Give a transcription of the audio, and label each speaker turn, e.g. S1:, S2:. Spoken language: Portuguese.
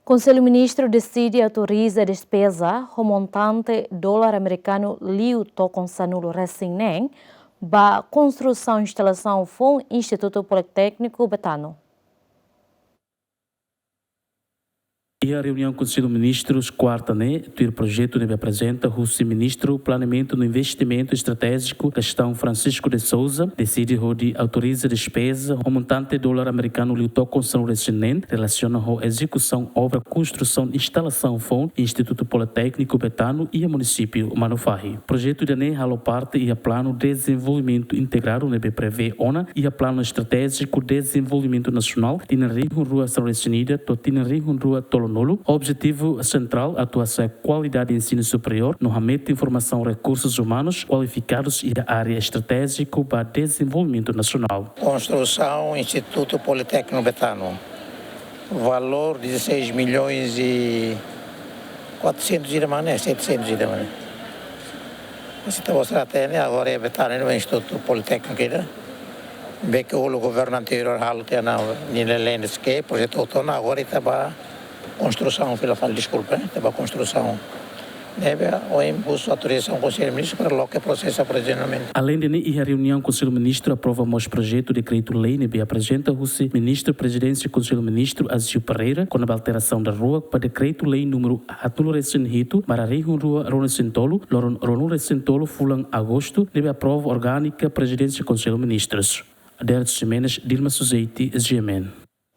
S1: Conselho Ministro decide autoriza a despesa o montante dólar americano liu tocam sanulo recém ba construção e instalação FON Instituto Politécnico Betano.
S2: E a reunião com os ministros quarta, o projeto deve apresentar o ministro Planeamento no Investimento Estratégico Gastão Francisco de Souza decide de autoriza a despesa o montante dólar americano liu tocam sanulo recém relaciona a execução obra construção e instalação FON Instituto Politécnico Betano e o município Manufahi. O projeto de halo parte e a plano de desenvolvimento integrado deve prever ONA e a plano estratégico de desenvolvimento nacional tinha rua sanulo recém rua tolo o objetivo central é atuação e qualidade de ensino superior no ramo de informação recursos humanos qualificados e a área estratégica para desenvolvimento nacional.
S3: Construção Instituto Politécnico Betano. Valor 16 milhões e 400 de mané, 700 de mané. Esse está mostrando até agora é Betano no Instituto Politécnico. Bem que o governo anterior halo tinha na Ninelendes que projeto autónomo agora estava construção, desculpa, estava construção. Deve o impulso autorização do Conselho Ministro para logo que processa aprisionamento.
S2: Além de a reunião, o Conselho Ministro aprova mais projeto de decreto-lei e apresenta o Ministro Presidência do Conselho Ministro Azio Pereira com a alteração da rua para decreto-lei número atulo recém-hito para a rua Rona Sentolo, Rona Sentolo, Fulan Agosto, deve aprova orgânica Presidência do Conselho Ministros. Adelso Jimenez, Dilma Suzeiti, SGMN.